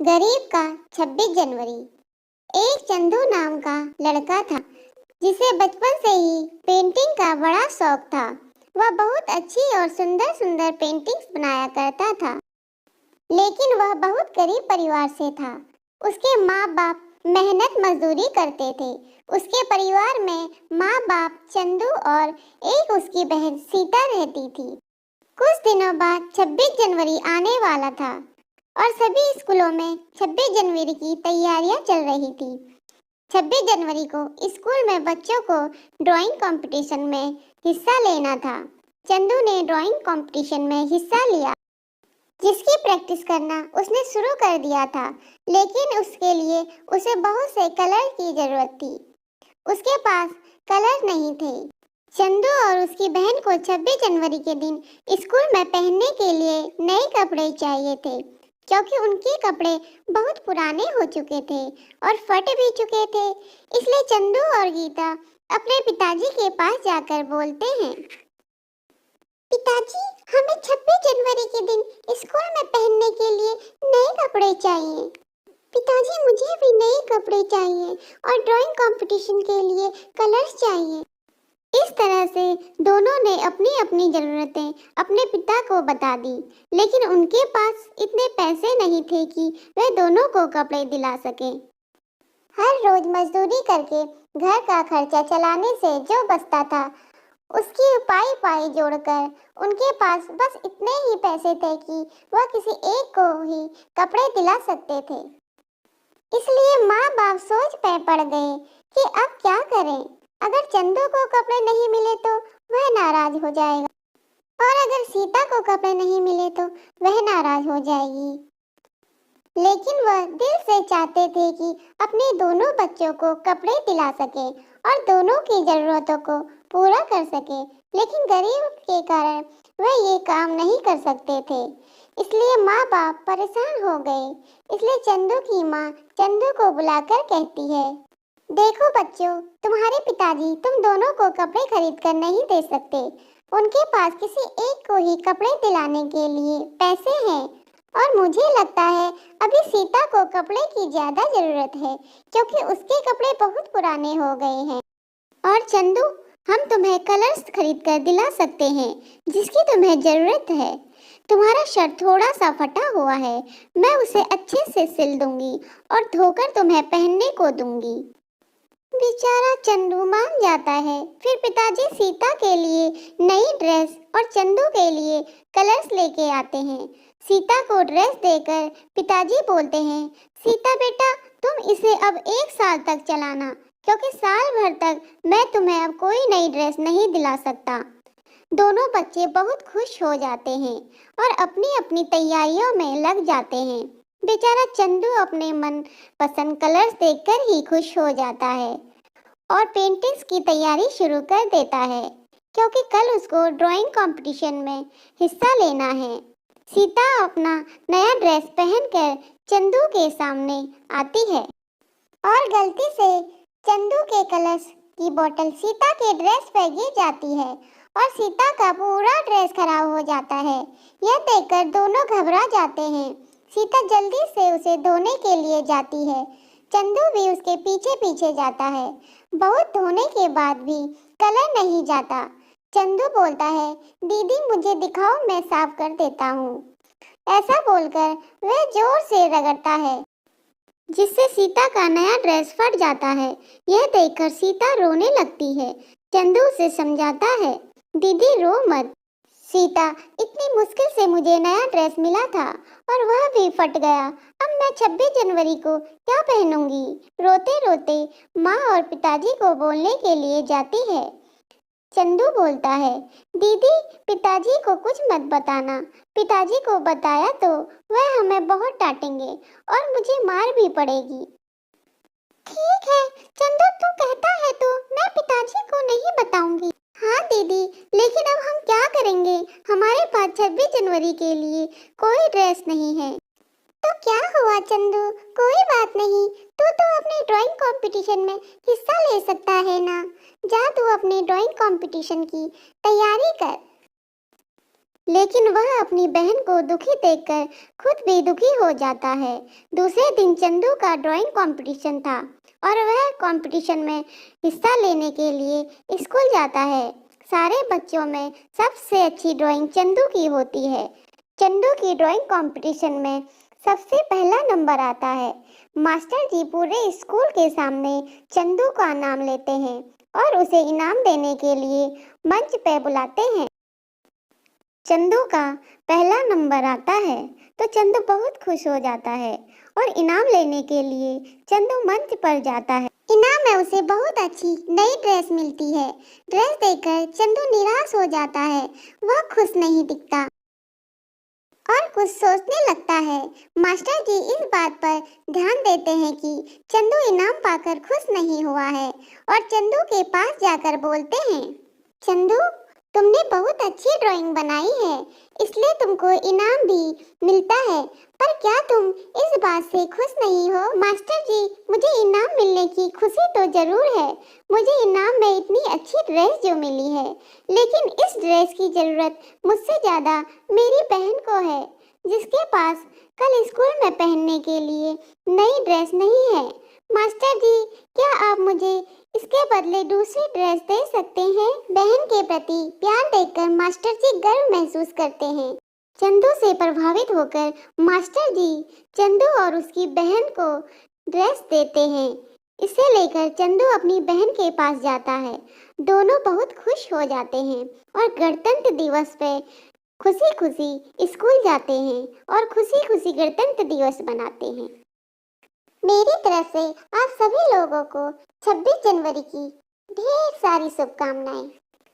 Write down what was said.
गरीब का 26 जनवरी। एक चंदू नाम का लड़का था जिसे बचपन से ही पेंटिंग का बड़ा शौक था। वह बहुत अच्छी और सुंदर सुंदर पेंटिंग्स बनाया करता था, लेकिन वह बहुत गरीब परिवार से था। उसके माँ बाप मेहनत मजदूरी करते थे। उसके परिवार में माँ बाप, चंदू और एक उसकी बहन सीता रहती थी। कुछ दिनों बाद 26 जनवरी आने वाला था और सभी स्कूलों में 26 जनवरी की तैयारियां चल रही थी। 26 जनवरी को स्कूल में बच्चों को ड्राइंग कंपटीशन में हिस्सा लेना था। चंदू ने ड्राइंग कंपटीशन में हिस्सा लिया, जिसकी प्रैक्टिस करना उसने शुरू कर दिया था, लेकिन उसके लिए उसे बहुत से कलर की जरूरत थी। उसके पास कलर नहीं थे। चंदू और उसकी बहन को 26 जनवरी के दिन स्कूल में पहनने के लिए नए कपड़े चाहिए थे, क्योंकि उनके कपड़े बहुत पुराने हो चुके थे और फट भी चुके थे। इसलिए चंदू और गीता अपने पिताजी के पास जाकर बोलते हैं, पिताजी, हमें 26 जनवरी के दिन स्कूल में पहनने के लिए नए कपड़े चाहिए। पिताजी, मुझे भी नए कपड़े चाहिए और ड्राइंग कंपटीशन के लिए कलर्स चाहिए। इस तरह से दोनों ने अपनी अपनी जरूरतें अपने पिता को बता दी, लेकिन उनके पास इतने पैसे नहीं थे कि वे दोनों को कपड़े दिला सके। हर रोज मजदूरी करके घर का खर्चा चलाने से जो बचता था, उसकी पाई पाई जोड़कर उनके पास बस इतने ही पैसे थे कि वह किसी एक को ही कपड़े दिला सकते थे। इसलिए माँ बाप सोच में पड़ गए कि अब क्या करें। अगर चंदू को कपड़े नहीं मिले तो वह नाराज हो जाएगा, और अगर सीता को कपड़े नहीं मिले तो वह नाराज हो जाएगी। लेकिन वह दिल से चाहते थे कि अपने दोनों बच्चों को कपड़े दिला सके और दोनों की जरूरतों को पूरा कर सके, लेकिन गरीब के कारण वह ये काम नहीं कर सकते थे। इसलिए माँ बाप परेशान हो गए। इसलिए चंदू की माँ चंदू को बुलाकर कहती है, देखो बच्चों, तुम्हारे पिताजी तुम दोनों को कपड़े खरीद कर नहीं दे सकते। उनके पास किसी एक को ही कपड़े दिलाने के लिए पैसे हैं, और मुझे लगता है अभी सीता को कपड़े की ज्यादा जरूरत है, क्योंकि उसके कपड़े बहुत पुराने हो गए हैं। और चंदू, हम तुम्हें कलर्स खरीद कर दिला सकते हैं जिसकी तुम्हें जरूरत है। तुम्हारा शर्ट थोड़ा सा फटा हुआ है, मैं उसे अच्छे से सिल दूंगी और धोकर तुम्हें पहनने को दूंगी। बेचारा चंदू मान जाता है। फिर पिताजी सीता के लिए नई ड्रेस और चंदू के लिए कलर्स लेके आते हैं। सीता को ड्रेस देकर पिताजी बोलते हैं, सीता बेटा, तुम इसे अब 1 साल तक चलाना, क्योंकि साल भर तक मैं तुम्हें अब कोई नई ड्रेस नहीं दिला सकता। दोनों बच्चे बहुत खुश हो जाते हैं और अपनी अपनी तैयारियों में लग जाते हैं। बेचारा चंदू अपने मन पसंद कलर्स देखकर ही खुश हो जाता है और पेंटिंग्स की तैयारी शुरू कर देता है, क्योंकि कल उसको ड्राइंग कंपटीशन में हिस्सा लेना है। सीता अपना नया ड्रेस पहनकर चंदू के सामने आती है और गलती से चंदू के कलर्स की बोतल सीता के ड्रेस पर गिर जाती है और सीता का पूरा ड्रेस खराब हो जाता है। यह देखकर दोनों घबरा जाते हैं। सीता जल्दी से उसे धोने के लिए जाती है। चंदू भी उसके पीछे पीछे जाता है। बहुत धोने के बाद भी कलर नहीं जाता। चंदू बोलता है, दीदी मुझे दिखाओ, मैं साफ कर देता हूँ। ऐसा बोलकर वह जोर से रगड़ता है, जिससे सीता का नया ड्रेस फट जाता है। यह देखकर सीता रोने लगती है। चंदू उसे समझाता है, दीदी रो मत। सीता, इतनी मुश्किल से मुझे नया ड्रेस मिला था और वह भी फट गया। अब मैं 26 जनवरी को क्या पहनूंगी? रोते रोते माँ और पिताजी को बोलने के लिए जाती है। चंदू बोलता है, दीदी पिताजी को कुछ मत बताना। पिताजी को बताया तो वह हमें बहुत डांटेंगे और मुझे मार भी पड़ेगी। ठीक है चंदू, तू कहता है तो मैं पिताजी को नहीं बताऊंगी। हाँ दीदी, लेकिन अब हम क्या करेंगे? हमारे पास 26 जनवरी के लिए कोई ड्रेस नहीं है। तो क्या हुआ चंदू, कोई बात नहीं, तू तो अपने ड्राइंग कंपटीशन में हिस्सा ले सकता है ना। जा तू अपने ड्राइंग कंपटीशन की तैयारी कर। लेकिन वह अपनी बहन को दुखी देखकर खुद भी दुखी हो जाता है। दूसरे दिन चंदू का ड्राइंग कंपटीशन था और वह कंपटीशन में हिस्सा लेने के लिए स्कूल जाता है। सारे बच्चों में सबसे अच्छी ड्राइंग चंदू की होती है। चंदू की ड्राइंग कंपटीशन में सबसे पहला नंबर आता है। मास्टर जी पूरे स्कूल के सामने चंदू का नाम लेते हैं और उसे इनाम देने के लिए मंच पे बुलाते हैं। चंदू का पहला नंबर आता है तो चंदू बहुत खुश हो जाता है और इनाम लेने के लिए चंदू मंच पर जाता है। इनाम में उसे बहुत अच्छी नई ड्रेस मिलती है। ड्रेस देखकर चंदू निराश हो जाता है। वह खुश नहीं दिखता और कुछ सोचने लगता है। मास्टर जी इस बात पर ध्यान देते हैं कि चंदू इनाम पाकर खुश नहीं हुआ है और चंदू के पास जाकर बोलते हैं, चंदू, तुमने बहुत अच्छी ड्राइंग बनाई है, इसलिए तुमको इनाम भी मिलता है, पर क्या तुम इस बात से खुश नहीं हो? मास्टर जी, मुझे इनाम मिलने की खुशी तो जरूर है। मुझे इनाम में इतनी अच्छी ड्रेस जो मिली है, लेकिन इस ड्रेस की जरूरत मुझसे ज्यादा मेरी बहन को है, जिसके पास कल स्कूल में पहनने के लिए नई ड्रेस नहीं है। मास्टर जी, क्या आप मुझे इसके बदले दूसरी ड्रेस दे सकते हैं? बहन के प्रति प्यार देखकर मास्टर जी गर्व महसूस करते हैं। चंदू से प्रभावित होकर मास्टर जी चंदू और उसकी बहन को ड्रेस देते हैं। इसे लेकर चंदू अपनी बहन के पास जाता है। दोनों बहुत खुश हो जाते हैं और गणतंत्र दिवस पे खुशी खुशी स्कूल जाते हैं और खुशी खुशी गणतंत्र दिवस मनाते हैं। मेरी तरफ से आप सभी लोगों को 26 जनवरी की ढेर सारी शुभकामनाएं।